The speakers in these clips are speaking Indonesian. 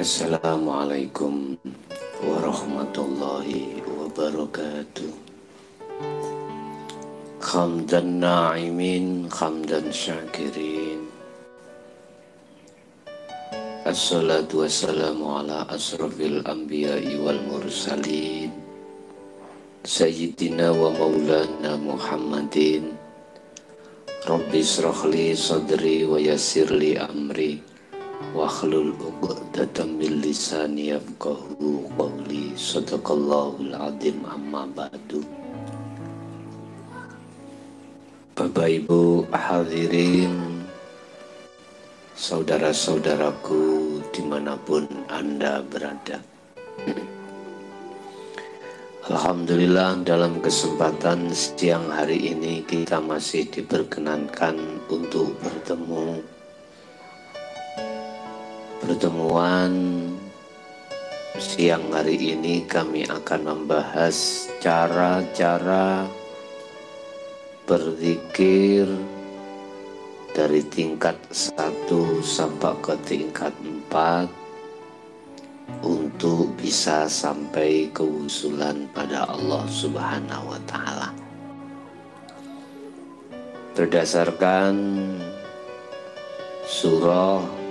Assalamualaikum warahmatullahi wabarakatuh. Hamdan na'imin, hamdan syakirin. Assalatu wassalamu ala asrafil anbiya'i wal mursalin Sayyidina wa maulana Muhammadin. Rabbi israhli sadri wa yassirli amri Wahlul 'uqdatam min lisani yafqahu qawli. Shadaqallahul azim, amma ba'du. Bapak Ibu hadirin, saudara-saudaraku dimanapun Anda berada, alhamdulillah dalam kesempatan siang hari ini kita masih diperkenankan untuk Pertemuan siang hari ini kami akan membahas cara-cara berzikir dari tingkat 1 sampai ke tingkat 4 untuk bisa sampai kewusulan pada Allah Subhanahu wa Ta'ala. Berdasarkan surah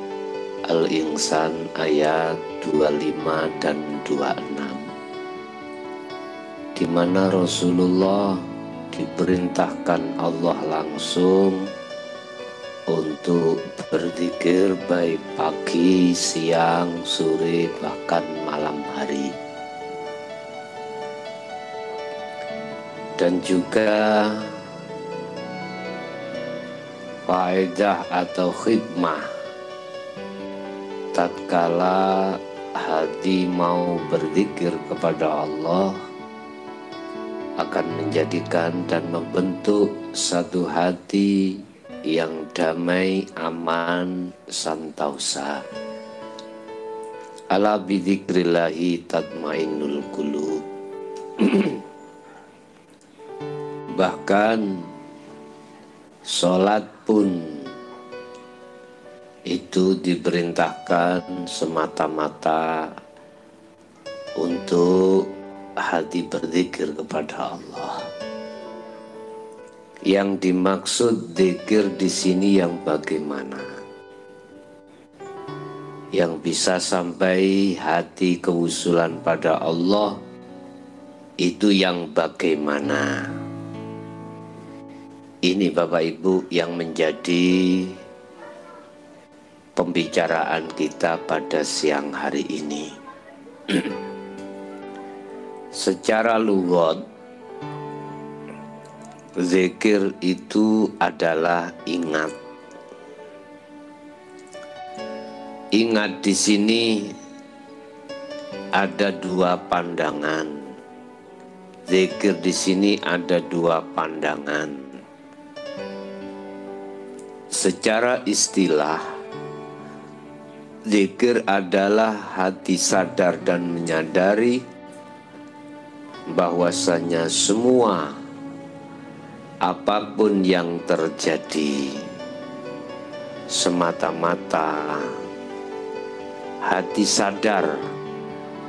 Al-Insan ayat 25 dan 26, di mana Rasulullah diperintahkan Allah langsung untuk berzikir baik pagi, siang, sore, bahkan malam hari. Dan juga faedah atau khidmah tatkala hati mau berzikir kepada Allah akan menjadikan dan membentuk satu hati yang damai, aman, santausa. Ala bidzikrillahi tatmainnul qulub. Bahkan sholat pun itu diperintahkan semata-mata untuk hati berzikir kepada Allah. Yang dimaksud zikir di sini yang bagaimana? Yang bisa sampai hati kewusulan pada Allah itu yang bagaimana? Ini Bapak Ibu yang menjadi pembicaraan kita pada siang hari ini. Secara lughat, zikir itu adalah ingat. Ingat di sini ada dua pandangan. Zikir di sini ada dua pandangan. Secara istilah, zikir adalah hati sadar dan menyadari bahwasanya semua apapun yang terjadi semata-mata hati sadar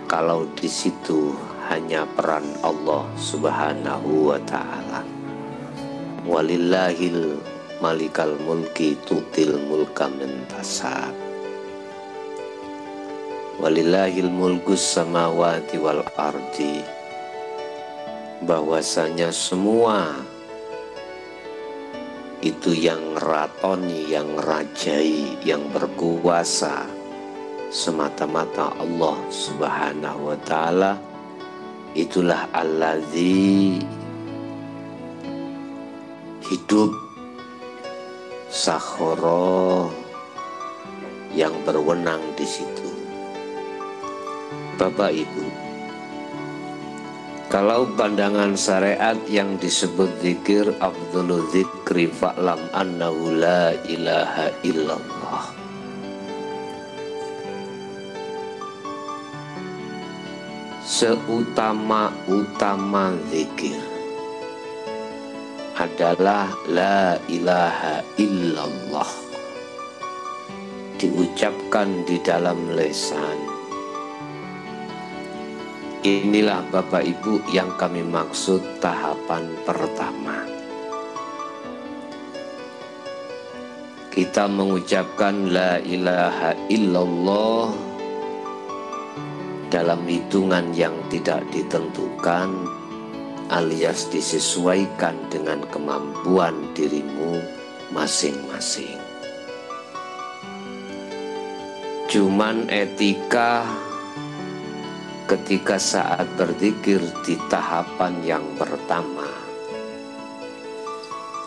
kalau di situ hanya peran Allah Subhanahu wa Ta'ala. Walillahil malikal mulki tutil mulka man tasha. Walillahil mulkus samawati wal ardi. Bahwasanya semua itu yang ratoni, yang rajai, yang berkuasa semata-mata Allah Subhanahu wa Ta'ala. Itulah allazi hidup sakhara yang berwenang di situ. Bapak Ibu, kalau pandangan syariat yang disebut zikir, afdhalu dzikri fa'lam annahu la ilaha illallah. Seutama-utama zikir adalah la ilaha illallah. Diucapkan di dalam lisan, Inilah Bapak Ibu yang kami maksud tahapan pertama. Kita mengucapkan la ilaha illallah dalam hitungan yang tidak ditentukan alias disesuaikan dengan kemampuan dirimu masing-masing. Cuman etika ketika saat berzikir di tahapan yang pertama,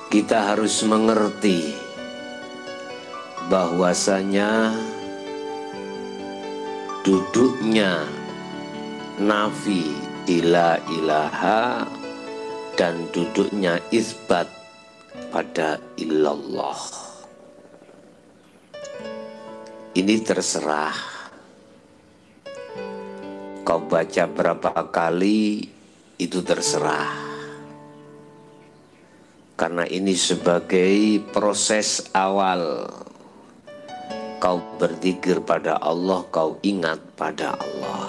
kita harus mengerti bahwasanya duduknya nafi di la ilaha dan duduknya isbat pada illallah. Ini terserah kau baca berapa kali, itu terserah. Karena ini sebagai proses awal kau berzikir pada Allah, kau ingat pada Allah.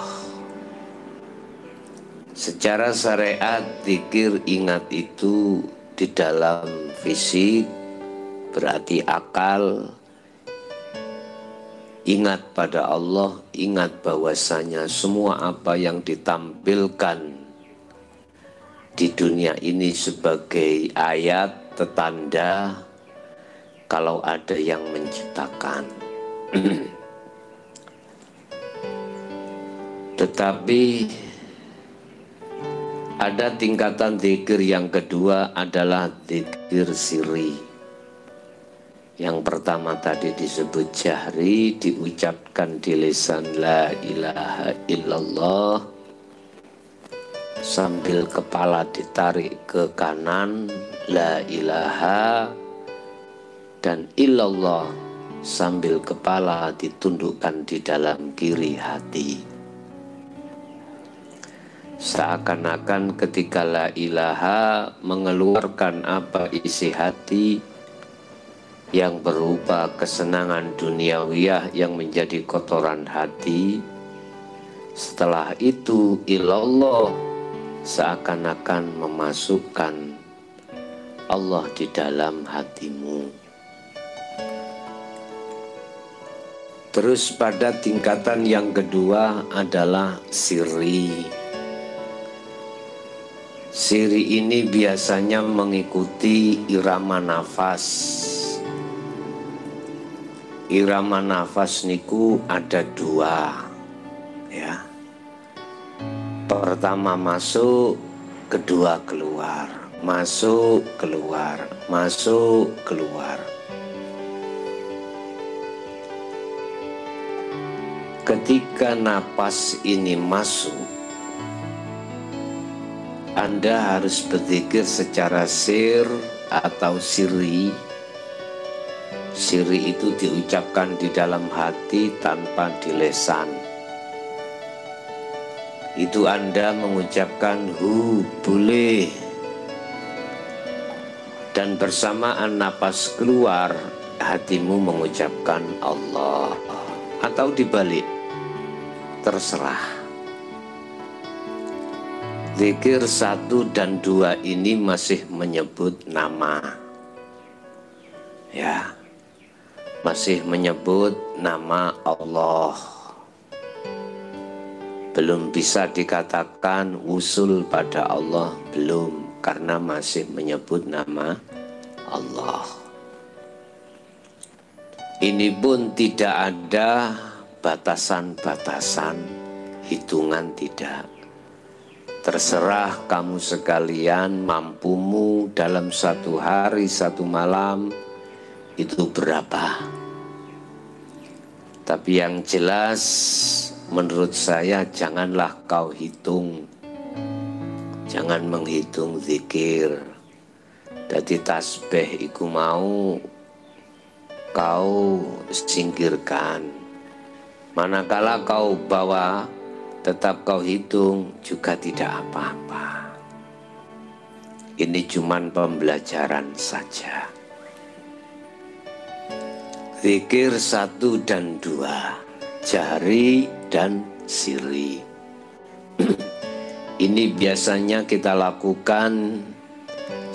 Secara syariat, zikir ingat itu di dalam fisik, berarti akal. Ingat pada Allah, ingat bahwasanya semua apa yang ditampilkan di dunia ini sebagai ayat, tetanda kalau ada yang menciptakan. Tetapi ada tingkatan zikir yang kedua adalah zikir sirri. Yang pertama tadi disebut jahri, diucapkan di lisan la ilaha illallah sambil kepala ditarik ke kanan, la ilaha, dan illallah sambil kepala ditundukkan di dalam kiri hati. Seakan-akan ketika la ilaha mengeluarkan apa isi hati yang berupa kesenangan duniawiyah yang menjadi kotoran hati. Setelah itu ilallah seakan-akan memasukkan Allah di dalam hatimu. Terus pada tingkatan yang kedua adalah sirri. Sirri ini biasanya mengikuti irama nafas. Irama nafas niku ada dua, ya. Pertama masuk, kedua keluar, masuk, keluar, masuk, keluar. Ketika napas ini masuk, Anda harus berzikir secara sir atau sirri. Sirri itu diucapkan di dalam hati tanpa di lisan. Itu Anda mengucapkan hu boleh. Dan bersamaan napas keluar, hatimu mengucapkan Allah. Atau dibalik, terserah. Zikir 1 dan 2 ini masih menyebut nama. Ya. Masih menyebut nama Allah. Belum bisa dikatakan usul pada Allah, belum, karena masih menyebut nama Allah. Ini pun tidak ada batasan-batasan, hitungan tidak. Terserah kamu sekalian mampumu dalam 1 hari 1 malam itu berapa. Tapi yang jelas menurut saya janganlah kau hitung. Jangan menghitung zikir. Jadi tasbih iku mau kau singkirkan. Manakala kau bawa tetap kau hitung juga tidak apa-apa. Ini cuman pembelajaran saja. Zikir 1 dan 2, jahri dan sirri. Ini biasanya kita lakukan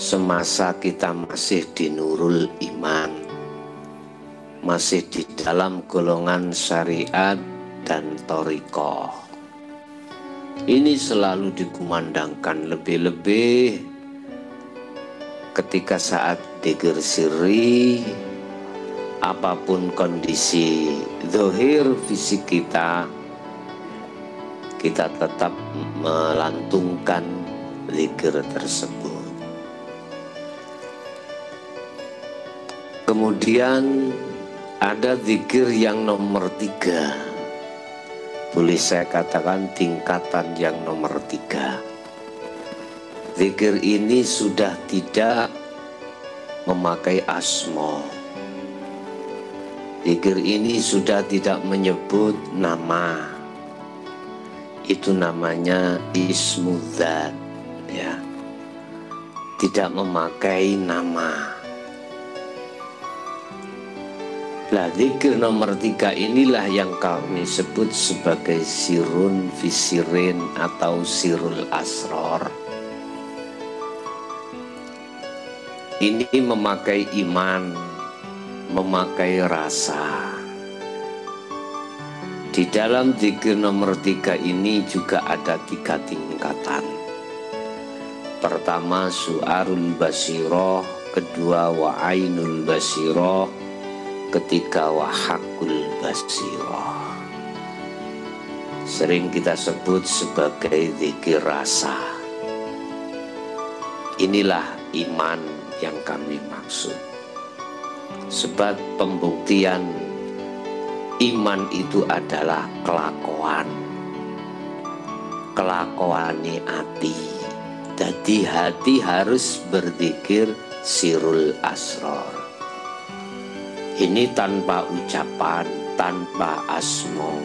semasa kita masih di nurul iman, masih di dalam golongan syariat dan thariqah. Ini selalu dikumandangkan, lebih-lebih ketika saat dzikir sirri, apapun kondisi zahir fisik kita, kita tetap melantungkan zikir tersebut. Kemudian ada zikir yang nomor 3. Boleh saya katakan tingkatan yang nomor 3. Zikir ini sudah tidak memakai asma. Zikir ini sudah tidak menyebut nama. Itu namanya ismudzat, ya. Tidak memakai nama. Nah, zikir nomor 3 inilah yang kami sebut sebagai sirun fisirin atau sirul asror. Ini memakai iman, memakai rasa. Di dalam zikir nomor 3 ini juga ada 3 tingkatan. Pertama su'arul basiroh, kedua wa'ainul basiroh, ketiga wahakul basiroh. Sering kita sebut sebagai zikir rasa. Inilah iman yang kami maksud. Sebab pembuktian iman itu adalah kelakuan. Kelakuani hati. Jadi hati harus berzikir sirul asror. Ini tanpa ucapan, tanpa asmo.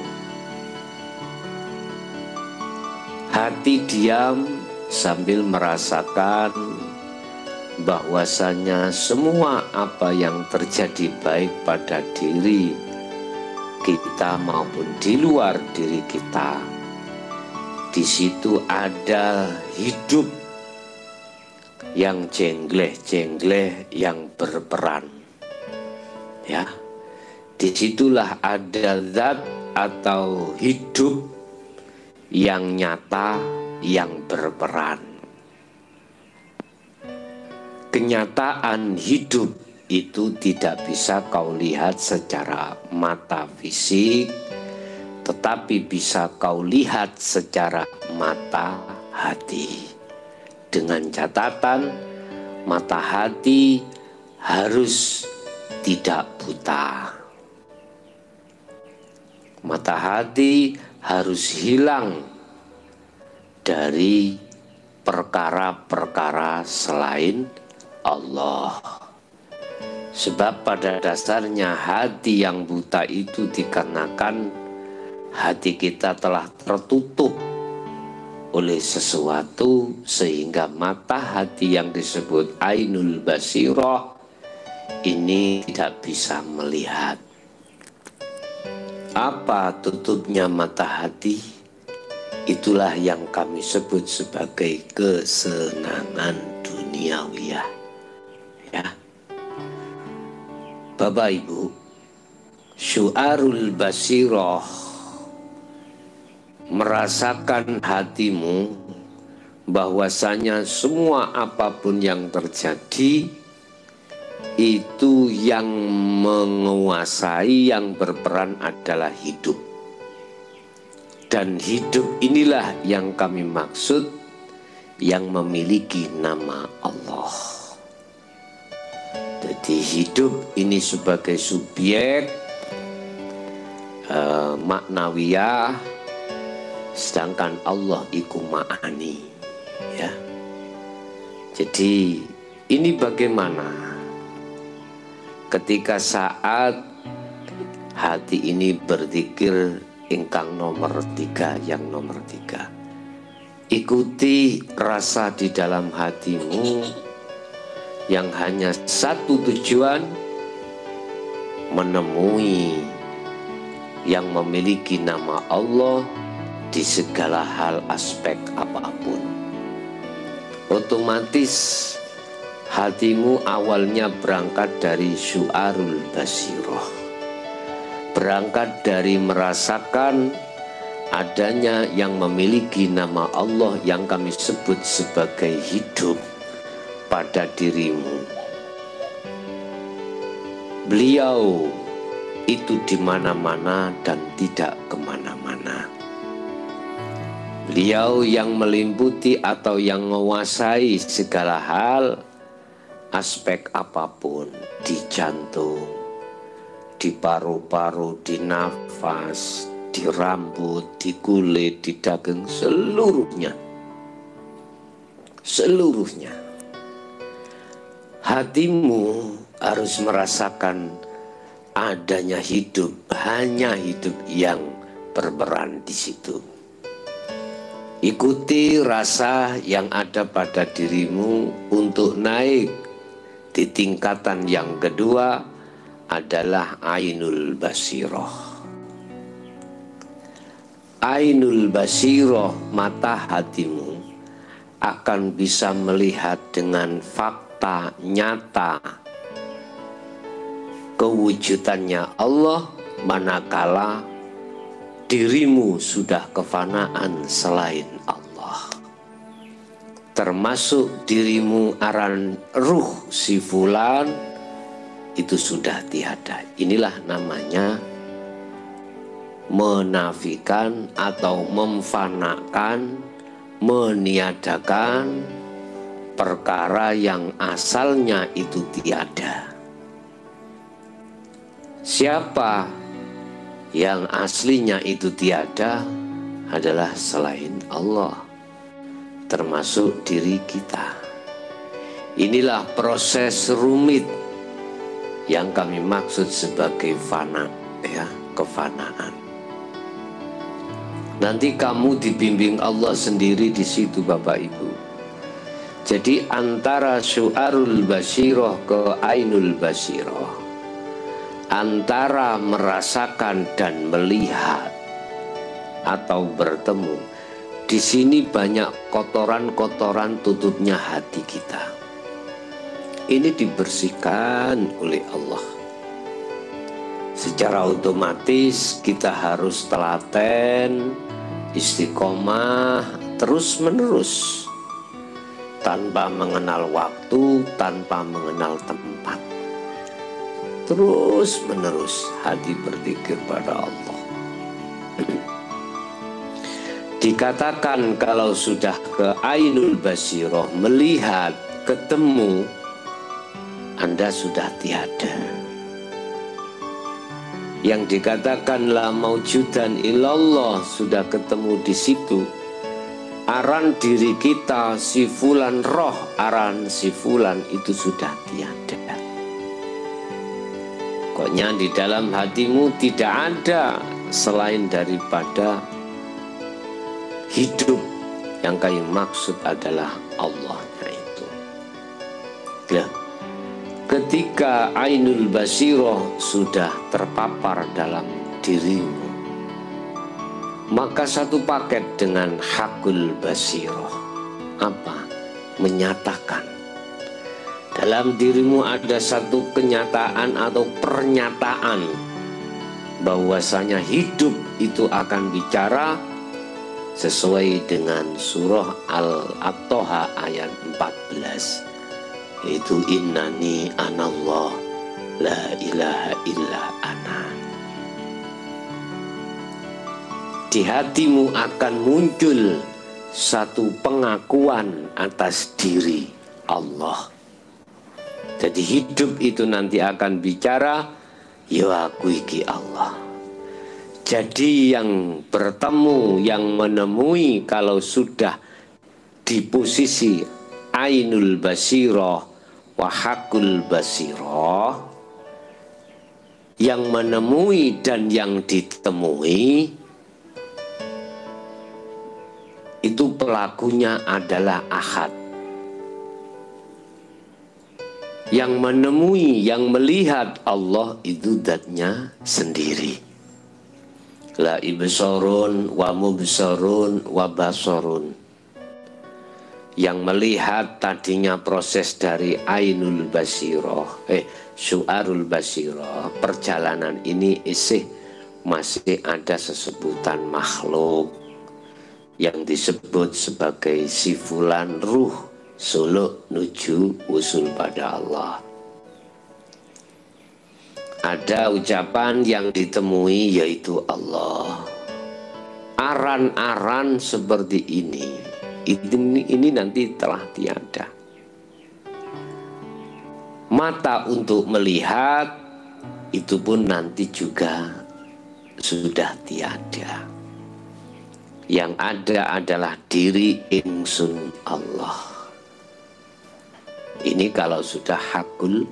Hati diam sambil merasakan bahwasanya semua apa yang terjadi baik pada diri kita maupun di luar diri kita, di situ ada hidup yang jengleh-jengleh yang berperan. Ya, disitulah ada zat atau hidup yang nyata, yang berperan. Kenyataan hidup itu tidak bisa kau lihat secara mata fisik, tetapi bisa kau lihat secara mata hati. Dengan catatan, mata hati harus tidak buta. Mata hati harus hilang dari perkara-perkara selain Allah. Sebab pada dasarnya hati yang buta itu dikarenakan hati kita telah tertutup oleh sesuatu, sehingga mata hati yang disebut ainul basiroh ini tidak bisa melihat. Apa tutupnya mata hati? Itulah yang kami sebut sebagai kesenangan duniawiyah. Ya, Bapak Ibu, syu'arul basiroh, merasakan hatimu bahwasanya semua apapun yang terjadi itu yang menguasai, yang berperan adalah hidup. Dan hidup inilah yang kami maksud, yang memiliki nama Allah. Jadi hidup ini sebagai subjek maknawiyah, sedangkan Allah iku ma'ani. Ya. Jadi ini bagaimana ketika saat hati ini berzikir ingkang nomor 3, yang nomor 3. Ikuti rasa di dalam hatimu yang hanya satu tujuan, menemui yang memiliki nama Allah, di segala hal aspek apapun. Otomatis hatimu awalnya berangkat dari syu'arul basiroh, berangkat dari merasakan adanya yang memiliki nama Allah yang kami sebut sebagai hidup pada dirimu. Beliau itu di mana-mana dan tidak kemana-mana. Beliau yang meliputi atau yang menguasai segala hal, aspek apapun, di jantung, di paru-paru, di nafas, di rambut, di kulit, di daging, seluruhnya. Seluruhnya. Hatimu harus merasakan adanya hidup, hanya hidup yang berperan di situ. Ikuti rasa yang ada pada dirimu untuk naik di tingkatan yang kedua adalah ainul basiroh. Ainul basiroh, mata hatimu akan bisa melihat dengan fakta nyata kewujudannya Allah manakala dirimu sudah kefanaan selain Allah. Termasuk dirimu aran ruh si fulan itu sudah tiada. Inilah namanya menafikan atau memfanakan, meniadakan perkara yang asalnya itu tiada. Siapa yang aslinya itu tiada adalah selain Allah, termasuk diri kita. Inilah proses rumit yang kami maksud sebagai fana, ya, kefanaan. Nanti kamu dibimbing Allah sendiri di situ, Bapak Ibu. Jadi antara syu'arul basiroh ke ainul basiroh, antara merasakan dan melihat atau bertemu, di sini banyak kotoran-kotoran tutupnya hati kita. Ini dibersihkan oleh Allah. Secara otomatis kita harus telaten, istiqomah, terus-menerus, tanpa mengenal waktu, tanpa mengenal tempat. Terus menerus hati berzikir pada Allah. Dikatakan kalau sudah ke ainul basiroh, melihat, ketemu, Anda sudah tiada. Yang dikatakan la maujudan illallah, sudah ketemu di situ. Aran diri kita si fulan roh, aran si fulan itu sudah tiada. Pokoknya di dalam hatimu tidak ada selain daripada hidup yang kami maksud adalah Allahnya itu. Ya. Ketika ainul basiroh sudah terpapar dalam dirimu, maka satu paket dengan hakul basiroh. Apa? Menyatakan. Dalam dirimu ada satu kenyataan atau pernyataan bahwasanya hidup itu akan bicara sesuai dengan surah Al-Toha ayat 14, yaitu innani anallah la ilaha illa ana. Di hatimu akan muncul satu pengakuan atas diri Allah. Jadi hidup itu nanti akan bicara, ya aku iki Allah. Jadi yang bertemu, yang menemui kalau sudah di posisi ainul basiroh wa hakul basiroh, yang menemui dan yang ditemui itu pelakunya adalah ahad. Yang menemui, yang melihat Allah itu zatnya sendiri. La ibsorun wa mubsorun wa basorun. Yang melihat tadinya proses dari ainul basiroh, syu'arul basiroh, perjalanan ini masih ada sesebutan makhluk yang disebut sebagai sifulan ruh suluk nuju usul pada Allah. Ada ucapan yang ditemui yaitu Allah. Aran-aran seperti ini nanti telah tiada. Mata untuk melihat itu pun nanti juga sudah tiada. Yang ada adalah diri ingsun Allah. Ini kalau sudah hakul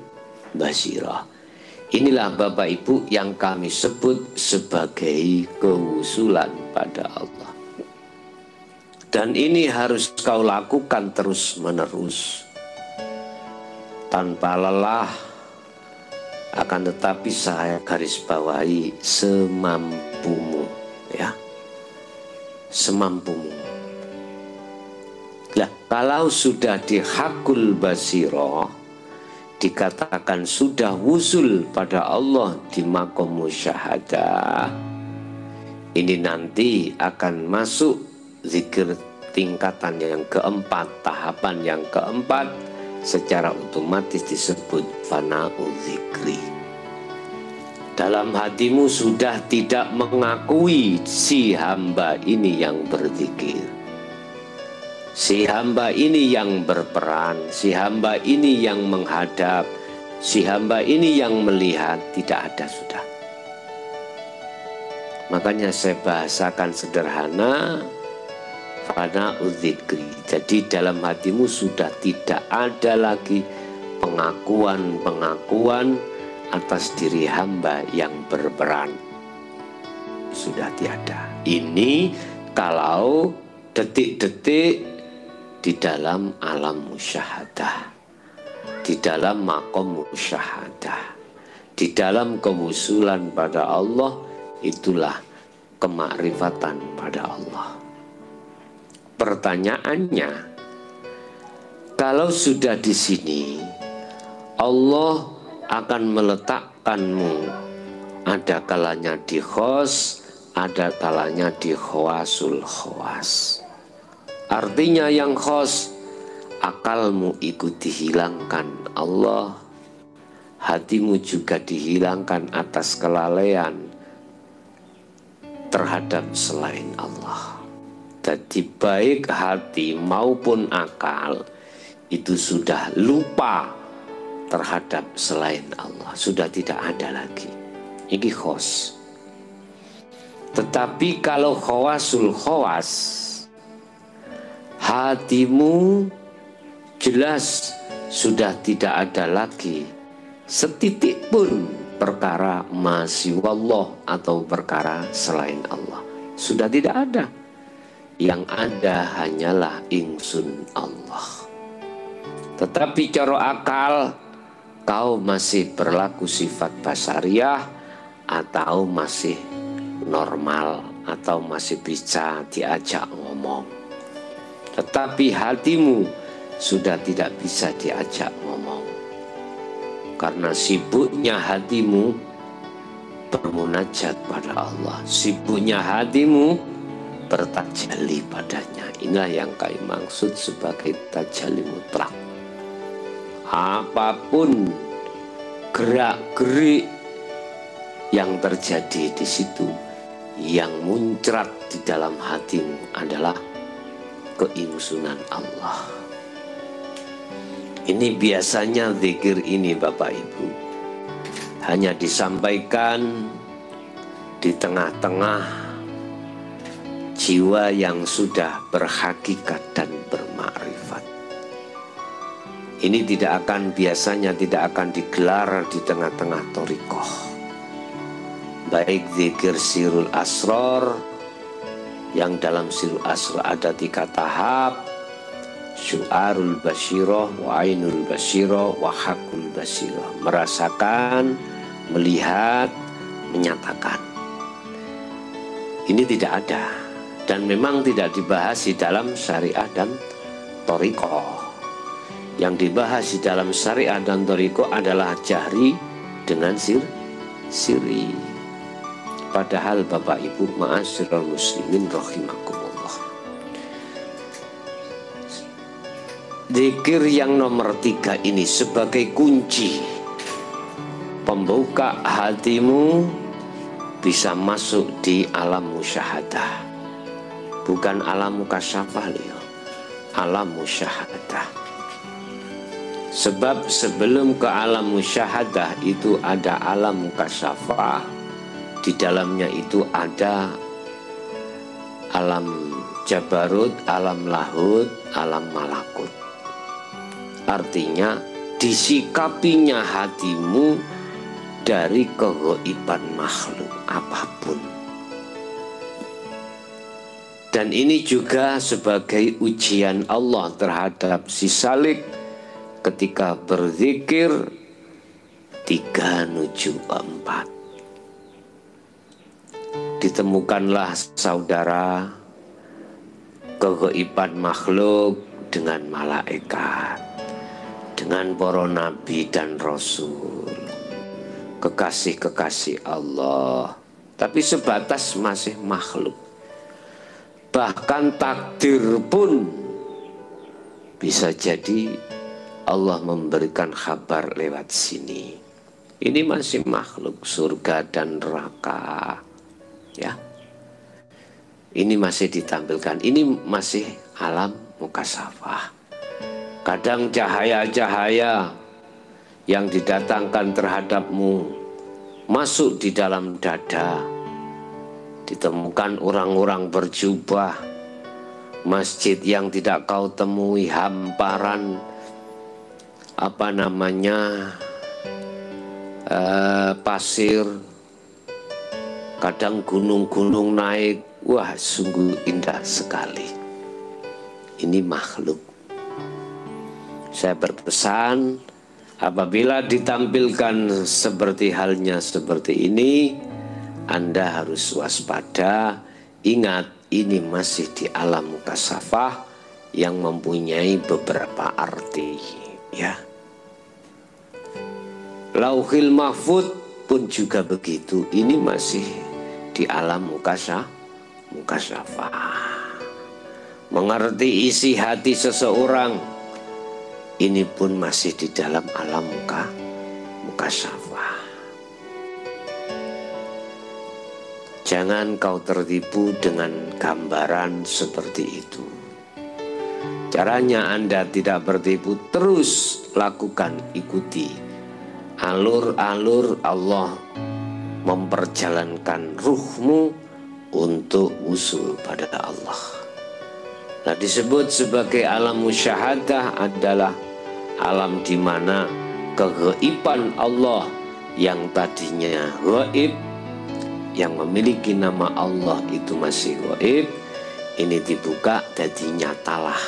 basirah. Inilah Bapak Ibu yang kami sebut sebagai kewusulan pada Allah. Dan ini harus kau lakukan terus menerus tanpa lelah. Akan tetapi saya garis bawahi semampumu, ya, semampumu. Nah, kalau sudah di hakul basiro, dikatakan sudah wusul pada Allah di makom musyahadah, ini nanti akan masuk zikir tingkatan yang keempat, tahapan yang keempat, secara otomatis disebut fana'ul zikri. Dalam hatimu sudah tidak mengakui si hamba ini yang berzikir, si hamba ini yang berperan, si hamba ini yang menghadap, si hamba ini yang melihat, tidak ada sudah. Makanya saya bahasakan sederhana, fana'ul zikri. Jadi dalam hatimu sudah tidak ada lagi pengakuan-pengakuan atas diri hamba yang berperan. Sudah tiada. Ini kalau detik-detik di dalam alam musyahadah, di dalam makom musyahadah, di dalam kewusulan pada Allah, itulah kemakrifatan pada Allah. Pertanyaannya, kalau sudah di sini, Allah akan meletakkanmu, ada kalanya di khos, ada kalanya di khawasul khawas. Artinya yang khos, akalmu ikut dihilangkan Allah, hatimu juga dihilangkan atas kelalaian terhadap selain Allah. Jadi baik hati maupun akal itu sudah lupa terhadap selain Allah, sudah tidak ada lagi. Ini khos. Tetapi kalau khawasul khawas, hatimu jelas sudah tidak ada lagi setitik pun perkara masiwallah atau perkara selain Allah. Sudah tidak ada. Yang ada hanyalah ingsun Allah. Tetapi cara akal, kau masih berlaku sifat basariah atau masih normal atau masih bisa diajak ngomong. Tetapi hatimu sudah tidak bisa diajak ngomong, karena sibuknya hatimu bermunajat pada Allah, sibuknya hatimu bertajalli padanya. Inilah yang kami maksud sebagai tajalli mutlak. Apapun gerak-gerik yang terjadi di situ, yang muncrat di dalam hatimu adalah keingsunan Allah. Ini biasanya zikir ini Bapak Ibu hanya disampaikan di tengah-tengah jiwa yang sudah berhakikat dan bermakrifat. Ini biasanya tidak akan digelar di tengah-tengah thariqah. Baik zikir sirul asrar, yang dalam sirul asrar ada 3 tahap, syu'arul basyirah, wa ainul basyirah, wa hakul basyirah. Merasakan, melihat, menyatakan. Ini tidak ada dan memang tidak dibahas di dalam syariat dan thariqah. Yang dibahas di dalam syariat dan thariqah adalah jahri dengan siri. Padahal Bapak Ibu ma'asyiral muslimin rahimakumullah, zikir yang nomor 3 ini sebagai kunci pembuka hatimu bisa masuk di alam musyahadah, bukan alam mukasyafah loh, alam musyahadah. Sebab sebelum ke alam musyahadah itu ada alam mukasyafah, di dalamnya itu ada alam jabarut, alam lahut, alam malakut. Artinya disikapinya hatimu dari kegaiban makhluk apapun. Dan ini juga sebagai ujian Allah terhadap si salik ketika berzikir 3 menuju 4. Ditemukanlah saudara kegaiban makhluk dengan malaikat, dengan para nabi dan rasul, kekasih-kekasih Allah, tapi sebatas masih makhluk. Bahkan takdir pun bisa jadi Allah memberikan kabar lewat sini. Ini masih makhluk, surga dan neraka. Ya. Ini masih ditampilkan. Ini masih alam mukasyafah. Kadang cahaya-cahaya yang didatangkan terhadapmu masuk di dalam dada. Ditemukan orang-orang berjubah, masjid yang tidak kau temui, hamparan pasir, kadang gunung-gunung naik. Wah, sungguh indah sekali. Ini makhluk. Saya berpesan, apabila ditampilkan seperti halnya seperti ini, Anda harus waspada. Ingat, ini masih di alam mukasyafah yang mempunyai beberapa arti, ya. Lauhil mahfud pun juga begitu. Ini masih di alam mukasyafah. Mengerti isi hati seseorang, ini pun masih di dalam alam mukasyafah. Jangan kau tertipu dengan gambaran seperti itu. Caranya Anda tidak bertipu, terus lakukan, ikuti alur-alur Allah memperjalankan ruhmu untuk usul pada Allah. Nah, disebut sebagai alam musyahadah adalah alam di mana kegaiban Allah yang tadinya gaib, yang memiliki nama Allah itu masih gaib, ini dibuka jadi nyatalah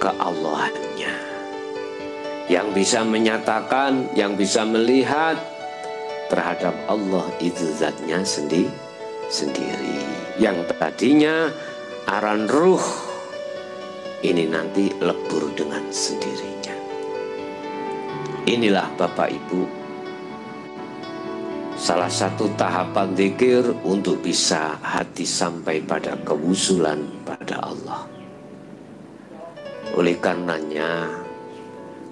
keallahannya. Yang bisa menyatakan, yang bisa melihat terhadap Allah itu zatnya sendiri. Yang tadinya aran ruh, ini nanti lebur dengan sendirinya. Inilah Bapak Ibu, salah satu tahapan zikir untuk bisa hati sampai pada kewusulan pada Allah. Oleh karenanya,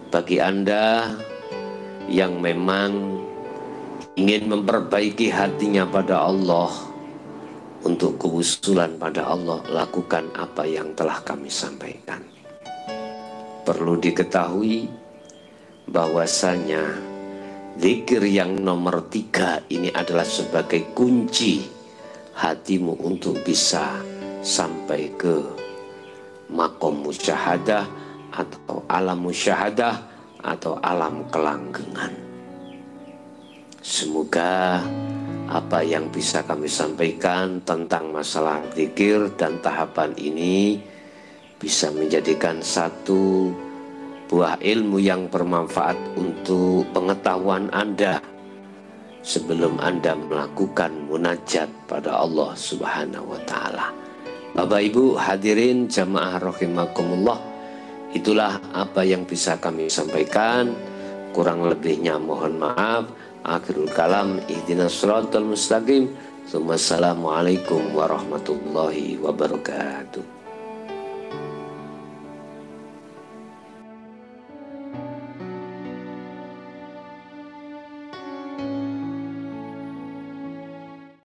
bagi Anda yang memang ingin memperbaiki hatinya pada Allah, untuk kewusulan pada Allah, lakukan apa yang telah kami sampaikan. Perlu diketahui bahwasanya zikir yang nomor 3 ini adalah sebagai kunci hatimu untuk bisa sampai ke makom musyahadah atau alam musyahadah atau alam kelanggengan. Semoga apa yang bisa kami sampaikan tentang masalah zikir dan tahapan ini bisa menjadikan satu buah ilmu yang bermanfaat untuk pengetahuan Anda sebelum Anda melakukan munajat pada Allah Subhanahu wa Ta'ala. Bapak Ibu hadirin jamaah rahimakumullah, itulah apa yang bisa kami sampaikan. Kurang lebihnya mohon maaf. Akhirul kalam, ihdinas siratal mustaqim. Assalamualaikum warahmatullahi wabarakatuh.